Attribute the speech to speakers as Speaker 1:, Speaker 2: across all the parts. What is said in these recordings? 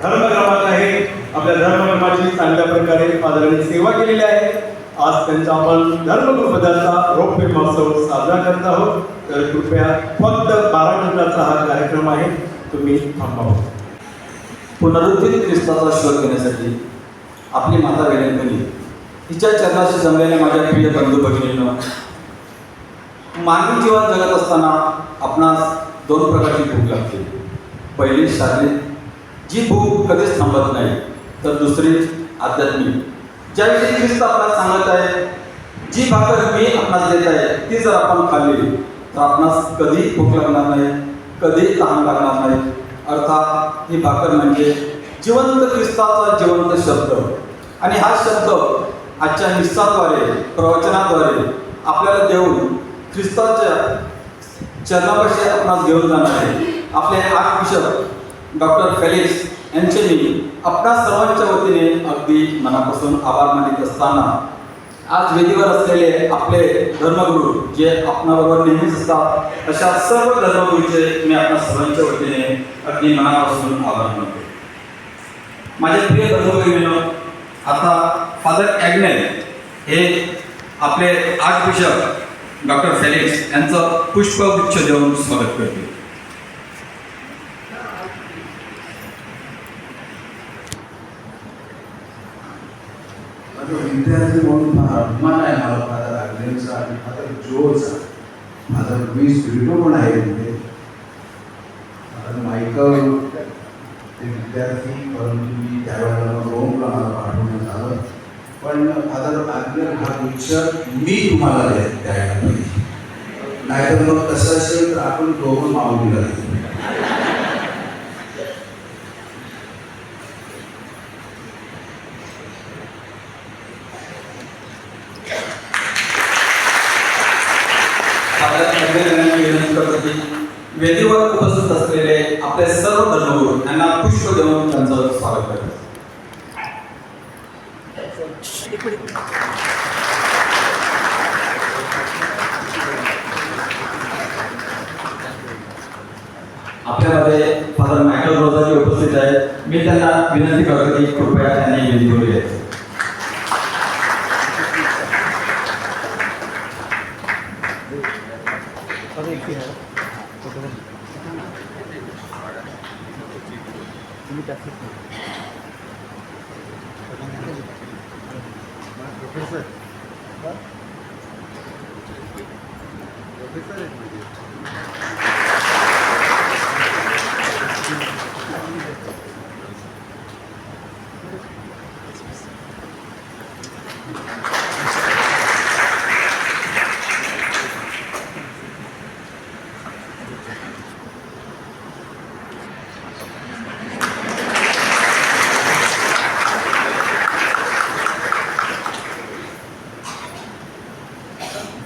Speaker 1: धर्मक्रमात आहे. आपल्या धर्मक्रमाची चांगल्या प्रकारे फादरांनी सेवा केलेली आहे. आज त्यांचा आपण धर्मगुरुपदाचा रौप्य महोत्सव साजरा करत आहोत. तर कृपया फक्त 12 मिनिटाचा हा कार्यक्रम आहे, तुम्ही थांबावं.
Speaker 2: पुनरुत्थित ख्रिस्ताचा शोध घेण्यासाठी आपली माता विनंती तिच्या चरणाशी जमलेल्या माझ्या प्रिय बंधू भगिनींनो, मानवी जीवन जगत असताना आपणास 2 प्रकारची भूक लागते. पहिली शारीरिक, जी भूक कधीच थांबत नाही, तर दुसरी आध्यात्मिक, ज्याविषयी ख्रिस्त आपणास सांगत आहे. जी भाकर मी आपणास देत आहे ती जर आपण खाल्ली तर आपणास कधी भूक लागणार नाही, कधी तहान लागणार नाही. अर्थात ही भाकर म्हणजे जिवंत ख्रिस्ताचा जिवंत शब्द. आणि हा शब्द आजच्या निस्साद्वारे, प्रवचनाद्वारे आपल्याला देऊन ख्रिस्ताच्या चरणापाशी आपणास घेऊन जाणार आहे. आपले आर्चबिशप डॉक्टर फेलिक्स यांचे मी आपणा सर्वांच्या वतीने अगदी मनापासून आभार मानित असताना, आज वेदीवर असलेले आपले धर्मगुरू जे आपणाबरोबर नेहमीच असतात, अशा सर्व धर्मगुरूचे मी आपणा सर्वांच्या वतीने अगदी मनापासून आभार मानतो. माझे प्रिय बंधू, आता फादर ॲग्नेल हे आपले आर्चबिशप डॉक्टर फेलिक्स यांचं पुष्पगुच्छ देऊन स्वागत करते.
Speaker 3: विद्यार्थी म्हणून फार अभिमान आहे मला फादर ॲग्नेलचा आणि फादर जोचा. फादर लुईस व्हिटो पण आहे तिथे. फादर मायकल ते विद्यार्थी, परंतु मी त्यावेळेला रोमला मला पाठवण्यात आलं. पण फादर ॲग्नेल हा गुच्छ मी तुम्हाला द्यायला पाहिजे, नाहीतर मग कसं असेल तर आपण दोघं माऊलीला देऊ.
Speaker 2: वेदीवर उपस्थित असलेले आपले सर्व धर्मगुरू यांना पुष्प देऊन त्यांचं स्वागत करतात. आपल्यामध्ये फादर मायकल रोजारी उपस्थित आहेत. मी त्यांना विनंती करतो की कृपया त्यांनी वेदीवर यायचं.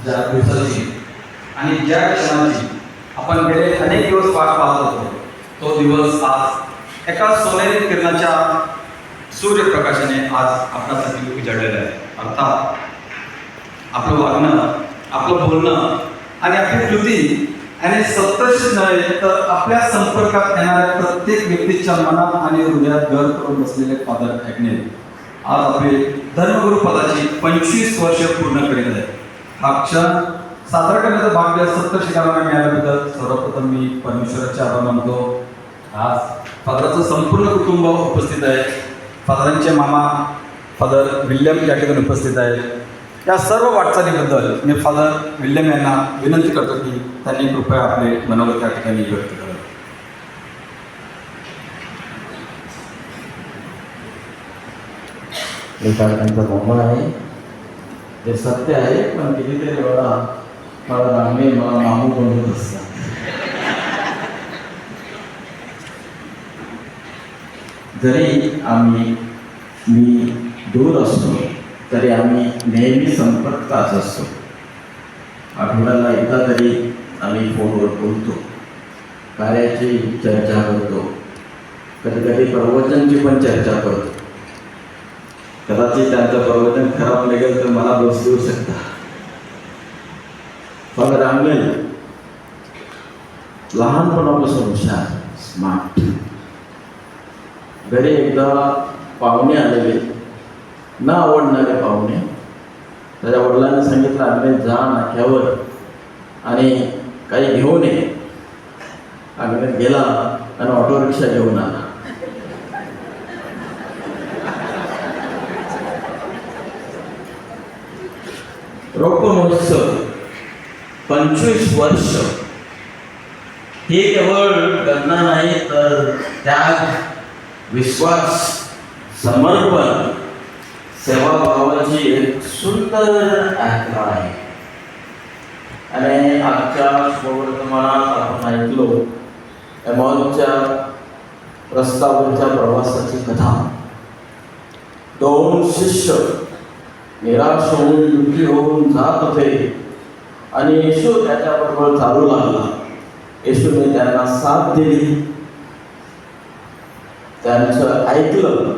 Speaker 2: ज्या दिवसाची आणि ज्या क्षणाची आपण गेले अनेक दिवस वाट पाहत होतो, तो दिवस आज एका सोनेरी किरणाच्या सूर्यप्रकाशाने आज आपल्यासाठी उजाडलेला आहे. अर्थात आपलं वागणं, आपलं बोलणं आणि आपली कृती आणि सत्तरशी नव्हे तर आपल्या संपर्कात येणाऱ्या प्रत्येक व्यक्तीच्या मनात आणि हृदयात घर करून बसलेले फादर ॲग्नेल आज आपले धर्मगुरू पदाची 25 वर्ष पूर्ण करीत आहेत. हा क्षण साजरा करण्याचं भाग्य 70 शिकारांना मिळाल्याबद्दल सर्वप्रथम मी परमेश्वराचे आभार मानतो. आज फादराचं संपूर्ण कुटुंब उपस्थित आहे. फादरांचे मामा फादर विल्यम या ठिकाणी उपस्थित आहेत. या सर्व वाटचालीबद्दल मी फादर विल्यम यांना विनंती करतो की त्यांनी कृपया आपले मनोगत या ठिकाणी व्यक्त करावे.
Speaker 4: लेखांचा मोह आहे, ते सत्य आहे. पण कितीतरी वेळा मला रामे मला मामू बनवत असतात. जरी मी दूर असतो तरी आम्ही नेहमी संपर्कात असतो. आठवड्याला एकदा तरी आम्ही फोनवर बोलतो, कार्याची चर्चा करतो, कधी कधी प्रवचनची पण चर्चा करतो. कदाचित त्यांचं प्रवचन खराब निघेल तर मला दोष देऊ शकता. फादर ॲग्नेल लहानपणापासून हुशार, स्मार्ट, घरी एकदा पाहुणे आलेले, न आवडणारे पाहुणे. त्याच्या वडिलांनी सांगितलं अग्नेश जा नाक्यावर आणि काही घेऊन ये. अग्नेश गेला आणि ऑटो रिक्षा घेऊन आला. रौप्य महोत्सव 25 वर्ष ही केवळ गणना नाही तर त्याग, विश्वास, समर्पण, सेवाभावाची एक सुंदर यात्रा आहे. आणि आजच्या शुभवर्तमानात आपण ऐकलो एमॉलच्या रस्त्यावरच्या प्रवासाची कथा. 2 शिष्य निराश होऊन दुःखी होऊन जात होते आणि येशू त्याच्याबरोबर चालू लागला. येशूने त्यांना साथ दिली, त्यांचं ऐकलं,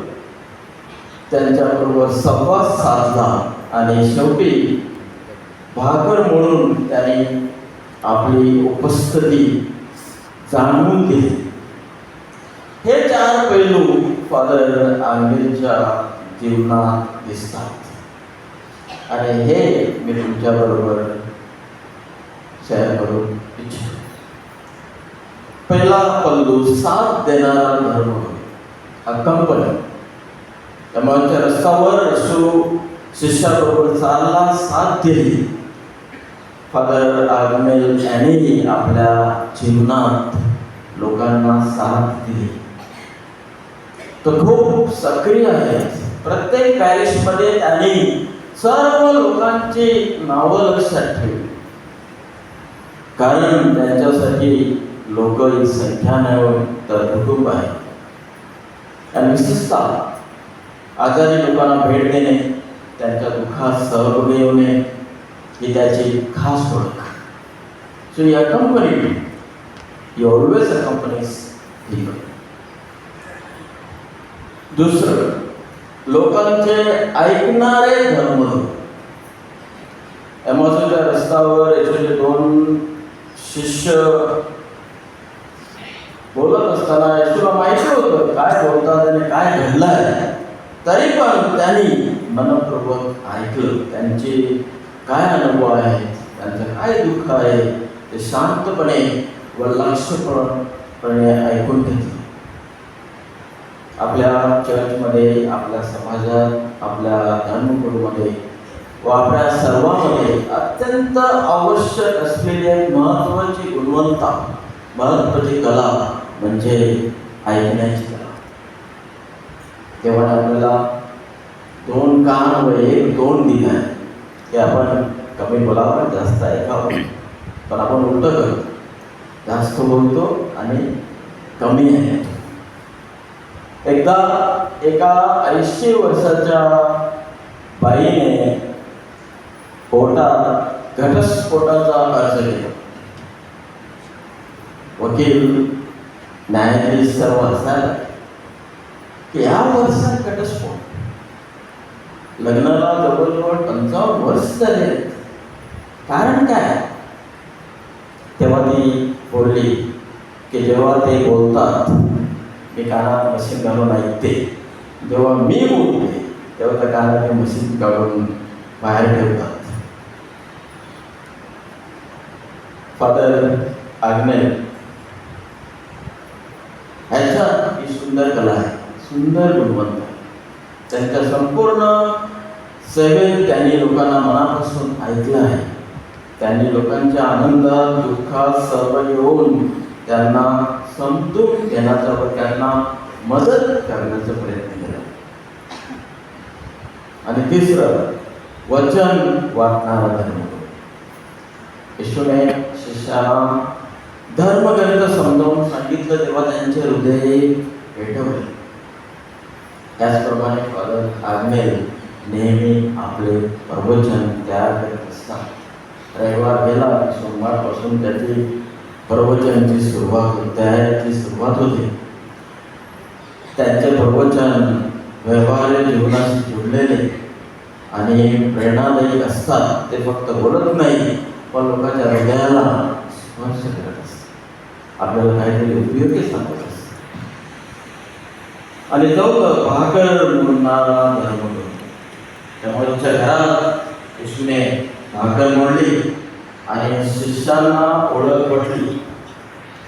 Speaker 4: त्यांच्याबरोबर संवाद साधला आणि शेवटी भाकर म्हणून त्यांनी आपली उपस्थिती जाणून दिली. हे 4 पैलू फादर आंबेच्या जीवनात दिसतात आणि हे मी तुमच्याबरोबर शेअर करू इच्छितो. पहिला पैलू साथ देणारा धर्म, अकंपनी. त्यामुळे रस्त्यावर येशू शिष्याबरोबर चालला, साथ दिली. फादर आग्नेल यांनी आपल्या जीवनात लोकांना साथ दिली. तो खूप सक्रिय आहे. प्रत्येक पॅरिशमध्ये त्यांनी सर्व लोकांची नावं लक्षात ठेवली, कारण त्यांच्यासाठी लोक ही संख्या नाही तर कुटुंब आहे. आणि विशेषतः आजारी लोकांना भेट देणे, त्यांच्या दुःखात सहभागी होणे ही त्याची खास ओळख. सो ही अकंपनी, ही ऑलवेज अकंपनीज पीपल. दुसरं, लोकांचे ऐकणारे धर्म. एमॉसच्या रस्त्यावर येशूचे 2 शिष्य बोलत असताना येशूला माहिती होतं काय बोलतात आणि काय घडलंय, तरी पण त्यांनी मनपूर्वक ऐकलं. त्यांचे काय अनुभव आहेत, त्यांचं काय दुःख आहे ते शांतपणे व लक्षपूर्णपणे ऐकून घेतलं. आपल्या चर्चमध्ये, आपल्या समाजात, आपल्या धर्मगुरूमध्ये व आपल्या सर्वांमध्ये अत्यंत आवश्यक असलेली एक महत्त्वाची गुणवत्ता, महत्त्वाची कला म्हणजे ऐकण्याची कला. तेव्हा आपल्याला 2 कान व 1 तोंड दिलं आहे की आपण कमी बोलावं, जास्त ऐकावं. पण आपण उलटं करतो, जास्त बोलतो आणि कमी ऐकतो. एकदा एका 80 वर्षाच्या बाईने पोटात घटस्फोटाचा अर्ज केला. वकील, न्यायाधीश सर्व असायला की या वर्षात घटस्फोट, लग्नाला जवळजवळ 55 वर्ष झाले, कारण काय? तेव्हा ती बोलली की जेव्हा ते बोलतात मी कानात मशीन घालून ऐकते, जेव्हा मी बोलते तेव्हा त्या कानात मशीन काढून बाहेर ठेवतात. फादर आग्नेल ह्याच्यात ही सुंदर कला आहे, सुंदर गुणवत्ता. त्यांच्या संपूर्ण सेवेत त्यांनी लोकांना मनापासून ऐकलं आहे. त्यांनी लोकांच्या आनंदात, दुःखात सहभागी होऊन त्यांना समजून घेण्याचा व त्यांना मदत करण्याचा प्रयत्न केला. आणि तिसरं, वचन वाटणारा धर्म. येशूने शिष्याला धर्मग्रंथ समजावून सांगितलं तेव्हा त्यांचे हृदय पेटवले. त्याचप्रमाणे फादर आग्नेल नेहमी आपले प्रवचन तयार करत असतात. रविवार गेला, सोमवारपासून त्याची प्रवचनाची सुरुवात, तयारीची सुरुवात होते. त्यांचे प्रवचन व्यवहार्य जीवनाशी जुळलेले आणि प्रेरणादायी असतात. ते फक्त बोलत नाही पण लोकांच्या हृदयाला स्पर्श करत असतात, आपल्याला काहीतरी उपयोगी सांगत असतात. आणि चौथं भाकर मोडणारा धर्मगुरू. त्यामुळे तुमच्या घरात येशूने भाकर मोडली आणि शिष्यांना ओळख पटली.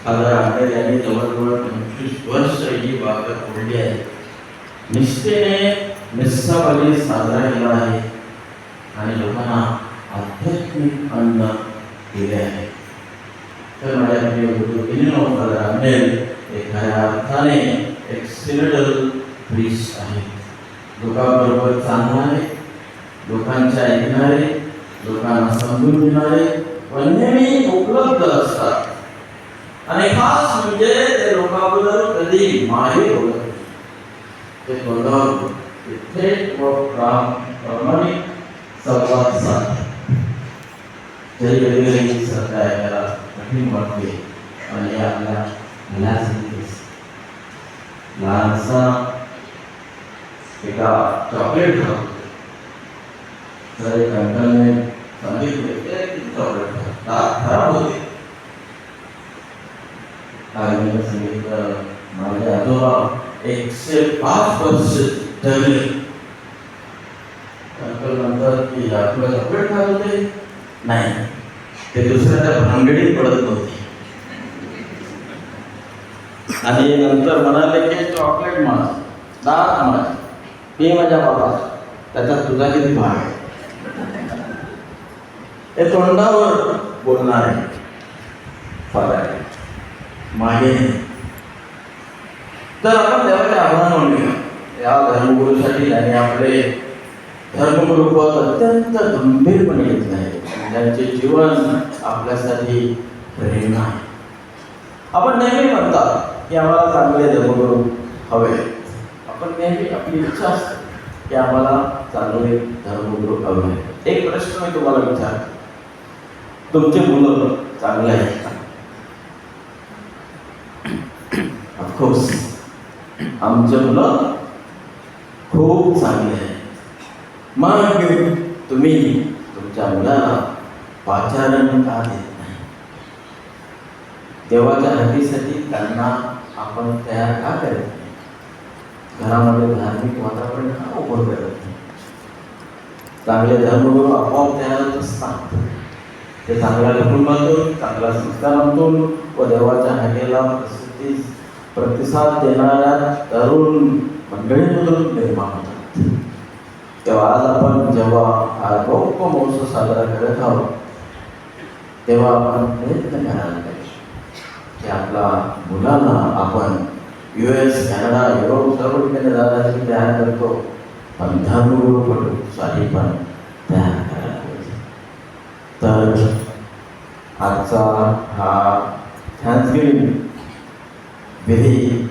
Speaker 4: फादर आंबेड यांनी जवळजवळ 25 वर्ष ही भाकर मोडली आहे. निष्ठेने निस्साबली साजरा केला आहे आणि लोकांना आध्यात्मिक अन्न दिले आहे. तर माझ्या प्रिय गुरुजींनो, फादर आंबेड हे खऱ्या अर्थाने एक सिनोडल प्रीस्ट आहे. लोकांबरोबर चालणारे, लोकांच्या ऐकणारे, लोकांना समजून घेणारे व नेहमी उपलब्ध असतात. आणि खास म्हणजे ते लोकांबरोबर कधी माहीर होत नाही. ते तोंडावर थेट व प्रामाणिक संवाद साधतात. जरी कधी सरकार ऐकायला कठीण वाटते आणि आपल्या मुलासाठी लहानसा एका चॉकलेट खाऊ तर एक अंकलने सांगितले चॉकलेट खराब होते. आईने सांगितलं माझे आजोबा 105 वर्ष जगले. अंकल म्हणतात की आपलं चॉकलेट खात होते. नाही, ते दुसऱ्याच्या भानगडीत पडत नव्हते. आणि नंतर म्हणाले की चॉकलेट माझ, दात माझ, मी माझ्या बाबा, त्याच्यात तुझा किती भाग आहे. हे तोंडावर बोलणारे फादर मागे. तर आपण देवाचे आभार मानूया या धर्मगुरूसाठी ज्याने आपले धर्मगुरुपद अत्यंत गंभीरपणे घेतले आहे. त्यांचे जीवन आपल्यासाठी प्रेरणा आहे. आपण नेहमी म्हणतात की आम्हाला चांगले धर्मगुरू हवे. आपण नेहमी आपली इच्छा असते की आम्हाला चांगले धर्मगुरू हवे. एक प्रश्न मी तुम्हाला विचारतो, तुमचे मुलं चांगले आहेत का? ऑफकोर्स आमचे मुलं खूप चांगले आहेत. मग तुम्ही तुमच्या मुलाला पाचारण का देत नाही? देवाच्या हातीसाठी त्यांना आपण तयार का करत नाही? घरामध्ये धार्मिक वातावरण का उभं करत नाही? चांगले धर्मगुरू आपोआप तयार होत असतात. ते चांगल्या कुटुंबातून, चांगल्या संस्कारातून व देवाच्या हाकेला प्रतिसाद देणाऱ्या तरुण मंडळीमधून निर्माण होतात. तेव्हा आज आपण जेव्हा हा रौप्य महोत्सव साजरा करत आहोत तेव्हा आपण प्रयत्न करायला पाहिजे की आपल्या मुलांना आपण US, कॅनडा, युरोप सर्व ठिकाणी जाण्यासाठी तयार करतो, पण धर्मगुरूसाठी पण तयार करायला पाहिजे. तर आजचा हा थँक्सगिव्हिंग विधी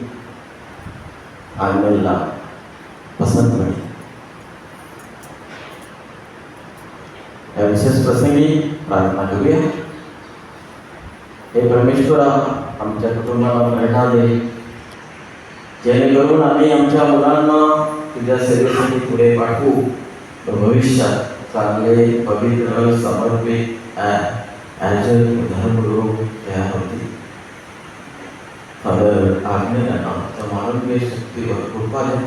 Speaker 4: आंबेडला पसंत मिळेल. या विशेष प्रसंगी प्रार्थना करूया. हे परमेश्वरा, आमच्या कुटुंबाला प्रेरणा दे, जेणेकरून आम्ही आमच्या मुलांना तुझ्या सेवेसाठी पुढे पाठवू व भविष्यात चांगले, पवित्र, समर्पित धर्मगुरू तयार होतील. फादर आज्ञेला आरोग्य शक्तीवर कृपा द्या,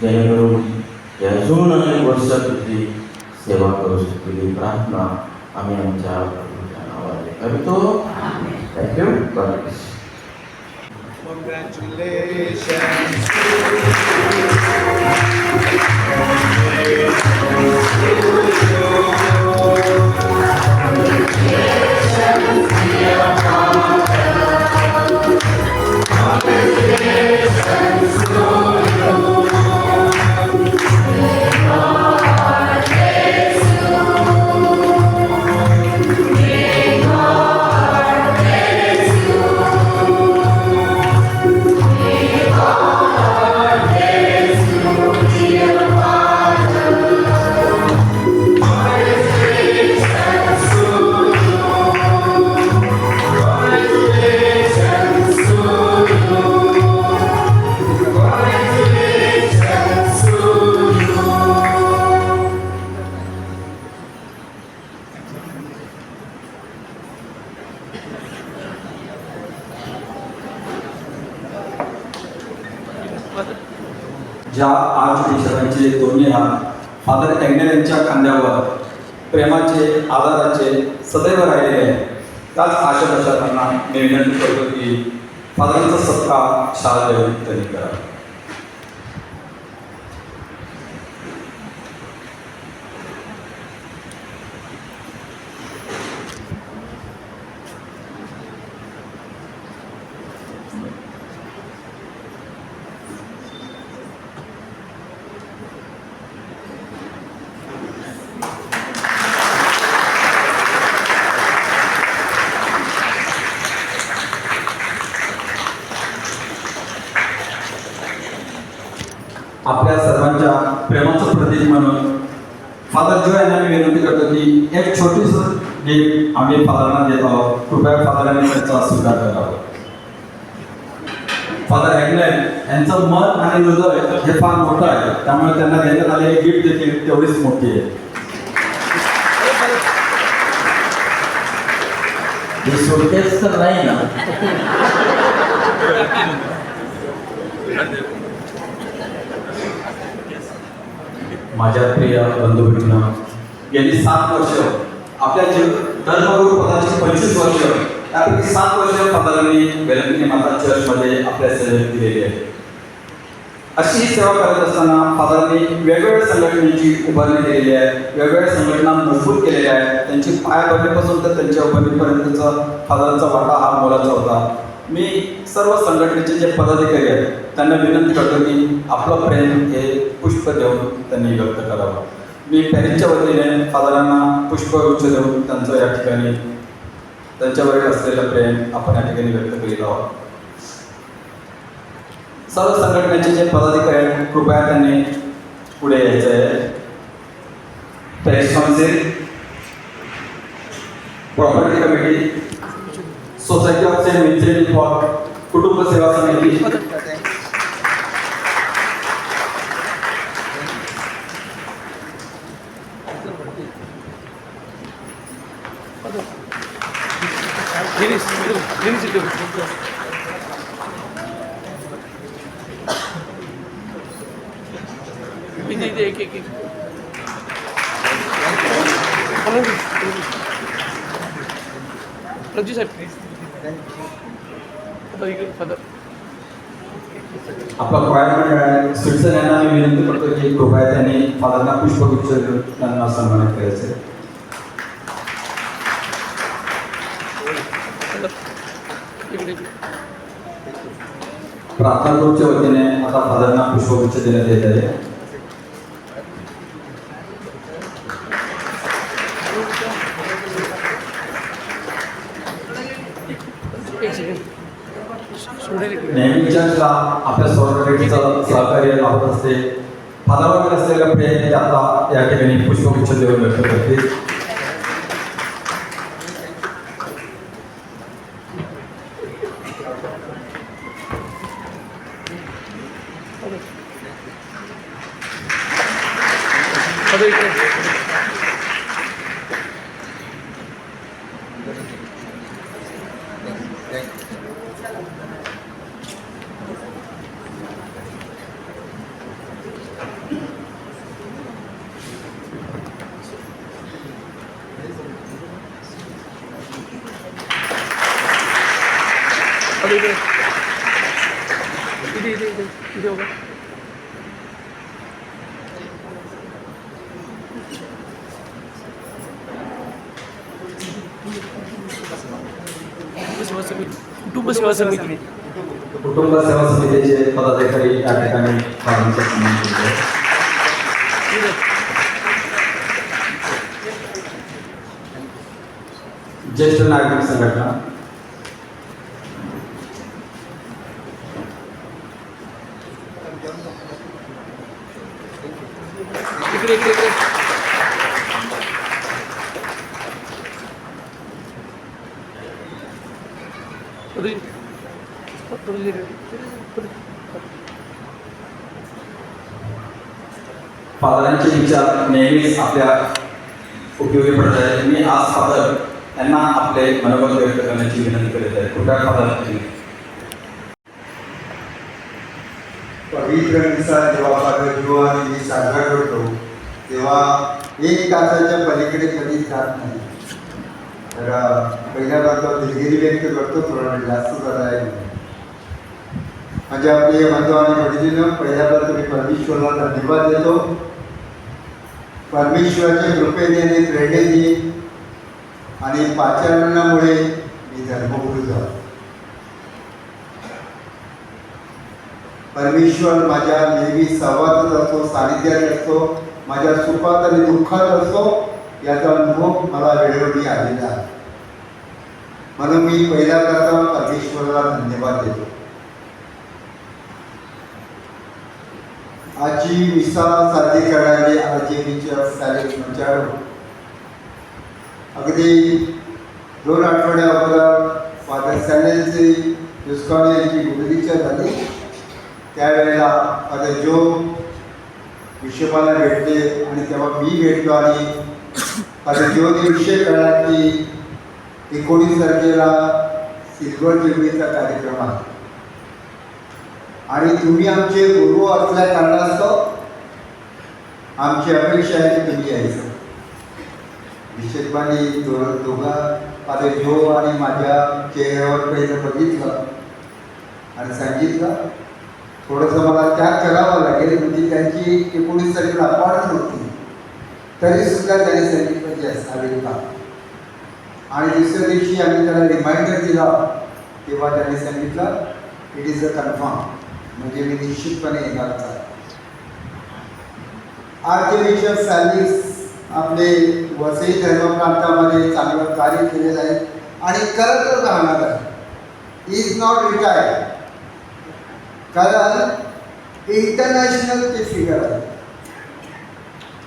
Speaker 4: जेणेकरून अजून अनेक वर्ष तुझी सेवा करू शकतील. ही प्रार्थना आम्ही आमच्या प्रभूच्या नावाने करतो. थँक्यू. God bless.
Speaker 2: ज्या आज ईश्वरांचे दोन्ही हात फादर एंगल यांच्या खांद्यावर प्रेमाचे आधाराचे सदैव राहिलेले आहे, त्याच आशा त्यांना मी विनंती करतो की फादरांचा सत्कार शाळा त्यांनी करा. आपल्या सर्वांच्या प्रेमाचं प्रतीक म्हणून फादर जो यांना मी विनंती करतो की एक छोटीस गिफ्ट आम्ही फादरांना देत आहोत. कृपया फादरांनी त्याचा स्वीकार करावा. फादर हॅगलॅन यांचं मन आणि हृदय हे फार मोठं आहे, त्यामुळे त्यांना देण्यात आलेली गिफ्ट देखील तेवढीच मोठी आहे.
Speaker 4: हे सुटकेस तर नाही ना?
Speaker 2: माझ्या प्रिय बंधू भगिनींनो, गेली 7 वर्ष आपल्या धर्मगुरू पदाची 25 वर्ष, त्यापैकी 7 वर्ष फादरांनी वेलंकिनी माता चर्चमध्ये आपल्या सेवेत दिलेली आहे. अशी ही सेवा करत असताना फादरांनी वेगवेगळ्या संघटनेची उभारणी केलेली आहे, वेगवेगळ्या संघटना मजबूत केलेल्या आहेत. त्यांची पायाभरणीपासून तर त्यांच्या उभारणीपर्यंतचा फादरांचा वाटा हा मोलाचा होता. मी सर्व संघटनेचे जे पदाधिकारी आहेत त्यांना विनंती करतो की आपलं प्रेम हे पुष्प देऊन त्यांनी व्यक्त करावं. मी पॅरिसच्या वतीने फादरांना पुष्पगुच्छ देऊन त्यांचं या ठिकाणी त्यांच्यावरील असलेलं प्रेम आपण या ठिकाणी व्यक्त करीत आहोत. सर्व संघटनेचे जे पदाधिकारी आहेत कृपया त्यांनी पुढे यायचं आहे. Parish council, property committee, society of saint Vincent for कुटुंब सेवा समिती,
Speaker 5: रजी साहेब फादर
Speaker 2: आपला क्वायर मंडळ आहे स्विट्झर्लंड यांना मी विनंती करतो की कृपया त्यांनी फादरना पुष्पगुच्छ देऊन त्यांना सन्मानित करायचे. प्रार्थना ग्रुपच्या वतीने आता फादरना पुष्पगुच्छ देण्यात येत आहे. नेहमीच्या आपल्या सोसायटीचं सहकार्य लाभत असते. फादरावर असलेलं प्रेम ते आता या ठिकाणी पुष्पगुच्छ देऊन व्यक्त करते.
Speaker 5: इथे होगा कुटुंब सेवा समिती
Speaker 2: कुटुंब सेवा समितीचे पदाधिकारी या ठिकाणी फादरांचा सन्मान करतात. ज्येष्ठ नागरिक संघटना, फादरांचे विचार नेहमीच आपल्या उपयोगी पडत आहेत. मी आज फादर यांना आपले मनोबल व्यक्त करण्याची विनंती करीत आहे. कृपया फादर
Speaker 6: पवित्र दिवसा जेव्हा फादर जो आणि मी साजरा करतो तेव्हा 1 तासाच्या पलीकडे कधीच जात नाही. तर पहिल्या बाबतीत दिलगिरी व्यक्त करतो, थोडा वेळ जास्त झाला आहे. म्हणजे आपले बंधू आणि वडिलांनो, पहिल्या बाबतीत मी परमेश्वराला धन्यवाद देतो. परमेश्वराच्या कृपेने आणि प्रेरणेने आणि पाचारणामुळे मी धर्मगुरू झालो. परमेश्वर माझ्या नेहमी संवादात असतो, सानिध्यात असतो, माझ्या सुखात आणि दुःखात असतो, याचा अनुभव मला वेळोवेळी आलेला आहे. म्हणून मी पहिल्या प्रथम परमेश्वराला धन्यवाद देतो. आजची मिसा साजरी करणारे आरजेबीच्या सॅलेक्शनच्या अगदी 2 आठवड्या अगोदर फादर सॅलेलचे दुष्काळ यांची गुरुदीक्षा झाली. त्यावेळेला फादर जो विषयपाला भेटले आणि तेव्हा मी भेटलो आणि फादर जोने विषय कळला की 19 तारखेला सिल्वर जुबलीचा कार्यक्रम आहे आणि तुम्ही आमचे गुरु असल्या कारणास्तव आमची अपेक्षा आहे की तुम्ही यायचं. विशेषपणे दोघा फादर जो आणि माझ्या चेहऱ्यावर पहिलं बघितलं आणि सांगितलं थोडंसं मला त्याग करावं लागेल. म्हणजे त्यांची 19 तारखेला अपॉइंटमेंट होती, तरीसुद्धा त्यांनी सांगितलं की असावे का. आणि दुसऱ्या दिवशी आम्ही त्याला रिमाइंडर दिला तेव्हा त्यांनी सांगितलं इट इज अ कन्फर्म, म्हणजे मी निश्चितपणे येणारच आहे. आर्चबिशप सॅलिस आपले वसई धर्म प्रांतामध्ये चांगलं कार्य केलेलं आहे आणि करतच राहणार आहे. इज नॉट रिटायर्ड, कारण इंटरनॅशनल ते फिगर आहे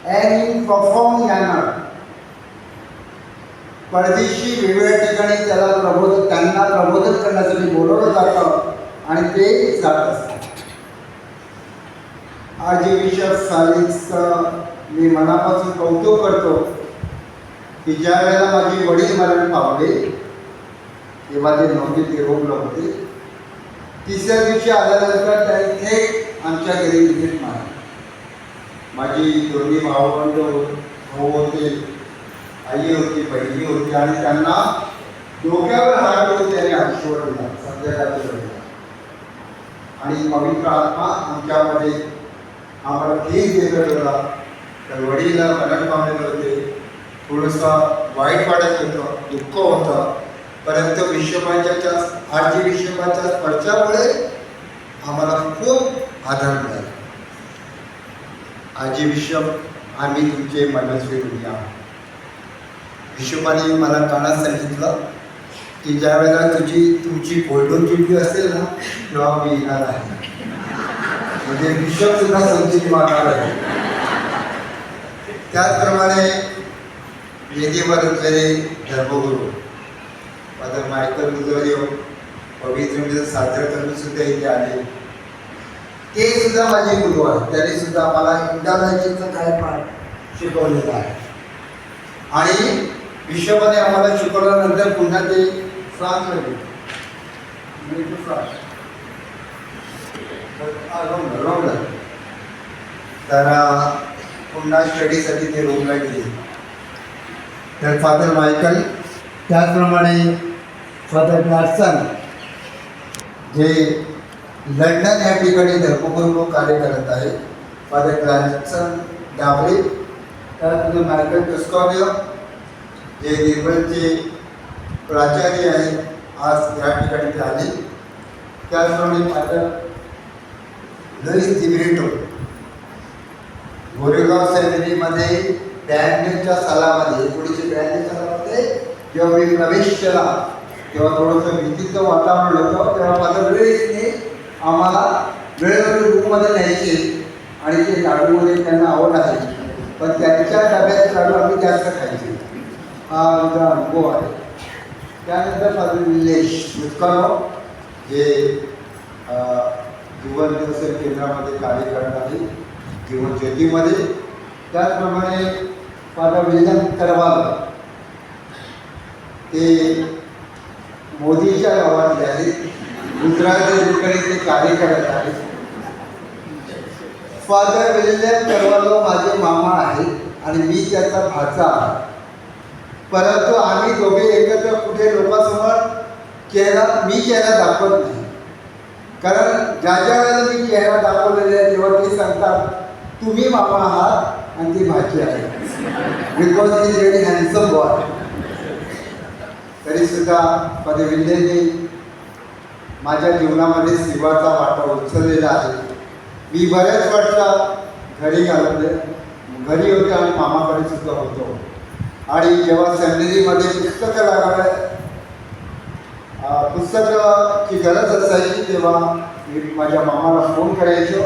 Speaker 6: अँड इन परफॉर्म यानार. परदेशी वेगवेगळ्या ठिकाणी त्यांना प्रबोधन करण्यासाठी बोलवलं जातं आणि ते जात असतात. आर्चबिशप सॅलिसचं मी मनापासून कौतुक करतो की ज्या वेळेला माझे वडील मरण पावले तेव्हा ते नव्हते, ते रोगलं होते. तिसऱ्या दिवशी आल्यानंतर त्यांनी थेट आमच्या घरी विजिट मारली. माझी दोन्ही भाऊ होते, आई होती, बहिणी होती आणि त्यांना डोक्यावर हात ठेवून त्याने आशीर्वाद दिला संध्याकाळच्या वेळेला. आणि पवित्र आत्मा आमच्यामध्ये आम्हाला धीर देत होता. तर वडीलला मरण पावलेले होते, थोडंसं वाईट वाटत होतं, दुःख होतं, परंतु विश्वपाच्या आर्चबिशपाच्या स्पर्शामुळे आम्हाला खूप आधार मिळाला. आर्चबिशप आम्ही तुमचे मनस्वी ऋणी आहोत. बिशपाने मला कानात सांगितलं की ज्या वेळेला तुमची गोल्डन जुबली असेल ना तेव्हा मी येणार आहे. म्हणजे बिशप सुद्धा संचित मारणार आहे. त्याचप्रमाणे वेदीवर असलेले धर्मगुरू फादर मायकल गुजरियो पवित्र साजरं करून सुद्धा इथे आले. ते सुद्धा माझे गुरु आहेत. त्यांनी सुद्धा मला इंटरनॅशनलचं काय पाठ शिकवलेलं आहे आणि विश्वपाने आम्हाला शिकवल्यानंतर पुन्हा ते फ्रान्सला गेले. तर पुन्हा स्टडीसाठी ते रोमला गेले. तर फादर मायकल, त्याचप्रमाणे फादर क्लार्कसन जे लंडन या ठिकाणी धर्मगुरू कार्य करत आहे, फादर क्लार्कसन डावरे, त्याचप्रमाणे मायकल टुस्कॉनियो जे निर्मलचे प्राचार्य आहेत, आज या ठिकाणी ते आले. त्याचप्रमाणे फादर लुईस दिब्रिटो गोरेगाव सेमिनारीमध्ये 92च्या सालामध्ये 1992 सालामध्ये जेव्हा मी प्रवेश केला तेव्हा थोडंसं भीतीचं वातावरण होतं. तेव्हा फादर लुईसने आम्हाला वेळोवेळी रूममध्ये न्यायचे आणि ते लाडूमध्ये त्यांना आवड आहे, पण त्यांच्या डब्याचे लाडू आम्ही जास्त खायचे. हा आमचा अनुभव आहे. त्यानंतर फादर निलेश मुस्कानो जे जीवन दर्शन केंद्रामध्ये कार्य करत आहे, जीवन ज्योतीमध्ये. त्याचप्रमाणे फादर विल्यम करवाल ते मोदीच्या गावातले आहेत, गुजरातच्या ठिकाणी ते कार्य करत आहेत. फादर विल्यम करवालो माझे मामा आहेत आणि मी त्याचा भाचा आहे. परंतु आम्ही दोघे एकत्र कुठे लोकांसमोर चेहरा दाखवत नाही. कारण ज्या वेळेला मी चेहरा दाखवलेला आहे तेव्हा ते सांगतात तुम्ही मामा आहात आणि ती भाची आहे, because is very handsome boy. तरीसुद्धा फादर विल्यमने माझ्या जीवनामध्ये सेवाचा वाटा उचललेला आहे. मी बऱ्याच वर्ष घरी घरी होते आणि मामाकडे सुद्धा होतो. आणि जेव्हा सेमिनरीमध्ये पुस्तकाची गरज असायची तेव्हा मी माझ्या मामाला फोन करायचो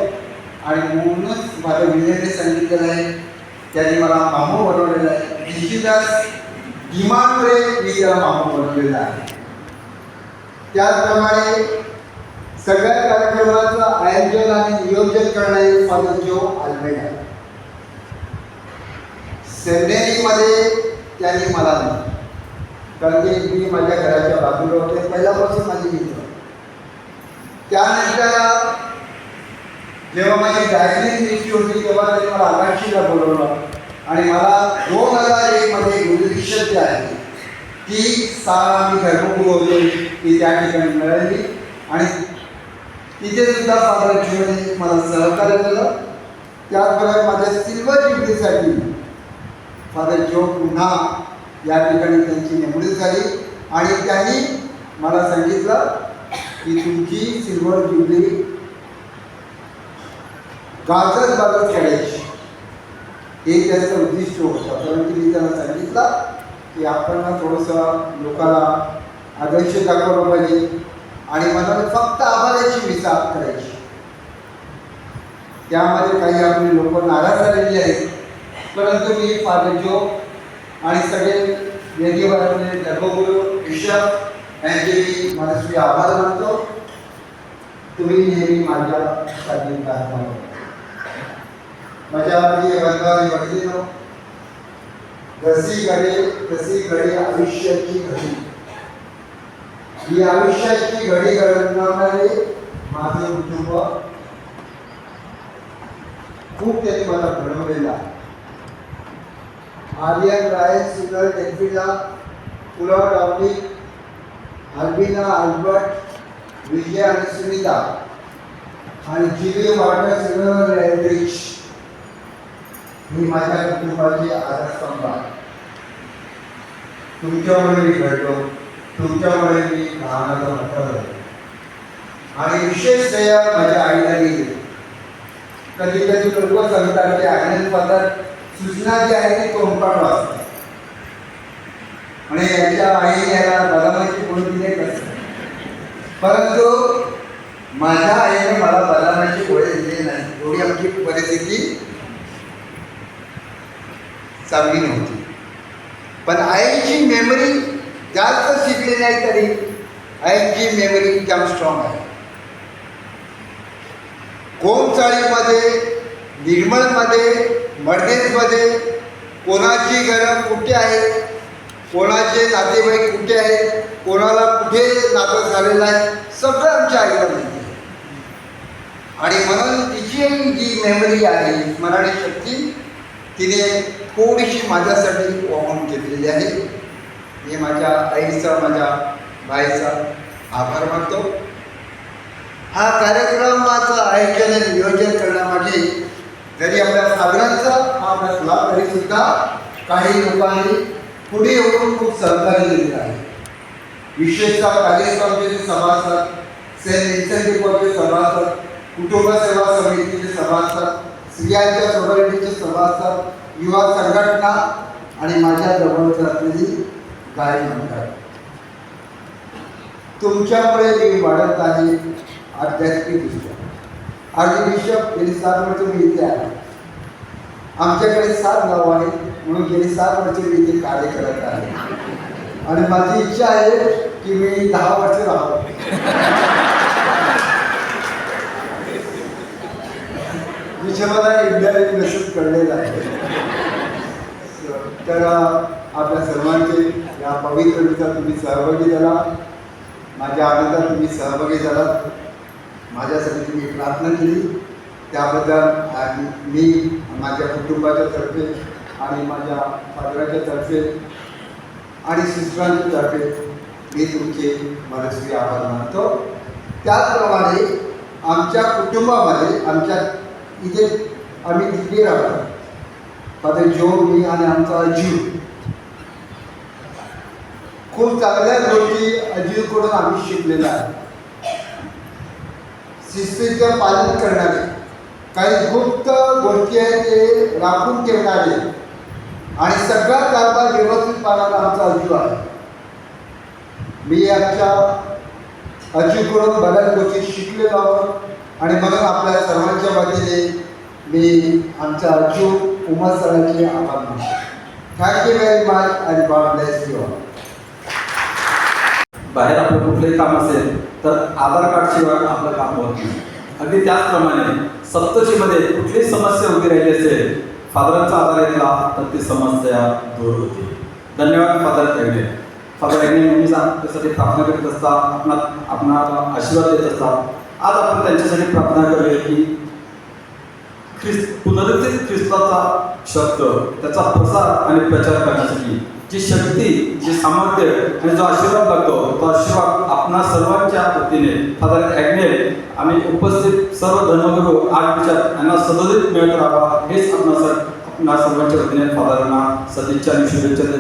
Speaker 6: आणि म्हणूनच माझ्या विनयने सांगितलेलं आहे, त्यांनी मला मामू बनवलेला आहे. निश्चितच डिमांडमुळे मी त्याला मामू बनवलेला आहे. त्याचप्रमाणे सगळ्या कार्यक्रमाचं आयोजन आणि नियोजन करणारे फादर जो अल्मेडा. सेमिनरीमध्ये त्यांनी मला दिलं, कारण की मी माझ्या घराच्या बाजूला होते, पहिल्यापासून माझी मित्र. त्यानंतर जेव्हा माझी डायग्नोसिस निश्चित होती तेव्हा त्यांनी मला आकांक्षीला बोलवलं आणि मला 2001 मध्ये गुरुदीक्षा जी आहे ती मी धर्मगुरू होतो ती त्या ठिकाणी मिळाली आणि तिथे सुद्धा फादर जोने मला सहकार्य केलं. त्याचबरोबर माझ्या सिल्वर ज्युबलीसाठी फादर जो पुन्हा या ठिकाणी त्यांची नेमणूक झाली आणि त्यांनी मला सांगितलं की तुमची सिल्वर ज्युबली गाजत करायची, हे त्याचं उद्दिष्ट होतं. परंतु मी त्यांना सांगितलं की आपण थोडंसं लोकांना आदर्श दाखवलं पाहिजे आणि मला फक्त आभाराची मिसाल करायची. त्यामध्ये काही आपली लोक नाराज झालेली आहेत, परंतु मी फादर जो आणि सगळे वेगवेगळे धर्मगुरू बिशप यांचे मी मनस्वी आभार मानतो. तुम्ही नेहमी माझ्या साथीला आहात. माझ्या प्रिय बंधू भगिनींनो, जशी घडी आयुष्याची घडी. ही आयुष्याची घडी घडवणारे माझे कुटुंब खूप त्यांनी मला घडवलेलं आहे. आर्यन, रायन, सुंदर, टेक्विला, पुलाव, डॉमिनिक, अल्बिना, अल्बर्ट, विजय आणि सुनीता आणि जीवी वाटर सिल्वर एल्ड्रिच ही माझ्या कुटुंबाची आधारस्तंभ आहे. तुमच्यामुळे मी घडलो, तुमच्यामुळे मी लहानाचा मोठा झालो आणि विशेषतया माझ्या आईला गेली. कधी कधी लोक सांगतात की आनंद पदार्थ सूचना जी आहे ती तोंडपाठ वाचते आणि याच्या आईने याला बदामाची गोळी दिली नसते, परंतु माझ्या आईने मला बदामाची गोळी दिली नाही. एवढी आमची परिस्थिती चांगली नव्हती. पण आईची मेमरी जास्त शिकली नाही तरी आईची मेमरी एकदम स्ट्रॉंग आहे. गोमचाळीमध्ये, निर्मलमध्ये, मर्डेजमध्ये कोणाची घरं कुठे आहेत, कोणाचे नातेवाईक कुठे आहेत, कोणाला कुठे नातं झालेलं आहे, सगळं आमच्या आईला माहिती आहे. आणि म्हणून तिची जी मेमरी आहे, स्मरण शक्ती तिने थोडीशी माझ्यासाठी वाहून घेतलेली आहे. मी माझ्या आईचा, माझ्या बाईचा आभार मानतो. हा कार्यक्रमाचं आयोजन आणि नियोजन करण्यामागे जरी आपल्या साधनांचा हा नसला तरी सुद्धा काही लोकांनी पुढे येऊन खूप सहकार्य दिलेलं आहे. विशेषतः कार्यक्रमाचे सभासद, सेंट विन्सेंट डिपॉचे सभासद, कुटुंब सेवा समितीचे सभासद, स्त्रियांच्या सोसायटीचे सभासद, युवा संघटना आणि माझ्या जवळच असलेली गाय मंडळ. तुमच्यामुळे मी वाढत आहे आध्यात्मिकदृष्ट्या. आर्य बिशप गेली 7 वर्ष मी इथे आहे. आमच्याकडे 7 गाव आहेत म्हणून गेली 7 वर्ष मी इथे कार्य करत आहे आणि माझी इच्छा आहे की मी 10 वर्ष राहावं. विषयाला इंडियाने मेसेज कळलेला आहे. तर आपल्या सर्वांचे या पवित्र दिवसात तुम्ही सहभागी झाला, माझ्या आनंदात तुम्ही सहभागी झालात, माझ्यासाठी तुम्ही प्रार्थना केली त्याबद्दल मी माझ्या कुटुंबाच्या तर्फे आणि माझ्या फादराच्या तर्फे आणि सिस्टरांच्या तर्फे मी तुमचे मनस्वी आभार मानतो. त्याचप्रमाणे आमच्या कुटुंबामध्ये आमच्या इथे आम्ही तिथे राहतो. फादर जो, मी आणि आमचा अजीव खूप चांगल्या गोष्टी अजीवकडून आम्ही शिकलेल्या आहे. शिस्तीचं पालन करणारे, काही गुप्त गोष्टी आहेत ते राखून ठेवणारे आणि सगळा कारभार व्यवस्थित पाळणारा आमचा अजीव आहे. मी आमच्या अजीवकडून बऱ्याच गोष्टी शिकलेलो आहोत आणि म्हणून आपल्या सर्वांच्या वतीने मी आमच्या अजीव उमर सरांचे आभार मानतो. थँक्यू व्हेरी मच आणि गॉड ब्लेस यू ऑल.
Speaker 2: बाहेर आपलं कुठलंही काम असेल तर आधार कार्ड शिवाय आपलं काम होत नाही. अगदी त्याचप्रमाणे सप्तशीमध्ये कुठलीही समस्या उभी राहिली असेल, फादरांचा आधार घेतला तर ती समस्या दूर होते. धन्यवाद फादर हेगडे. फादर हेगडे नेहमीच त्यासाठी प्रार्थना करीत असतात, आपणाला आशीर्वाद देत असतात. आज आपण त्यांच्यासाठी प्रार्थना करूया की पुनरुत्थित ख्रिस्ताचा शब्द, त्याचा प्रसार आणि प्रचार करण्यासाठी जी शक्ती, जी सामर्थ्य आणि जो आशीर्वाद लागतो, तो आशीर्वाद आपणा सर्वांच्या वतीने फादर ॲग्नेल आम्ही उपस्थित सर्व धर्मगुरू आर्चबिशप यांना सदोदित मिळत राहावा हेच आपणा सर्वांच्या वतीने फादरांना सदिच्छा आणि शुभेच्छा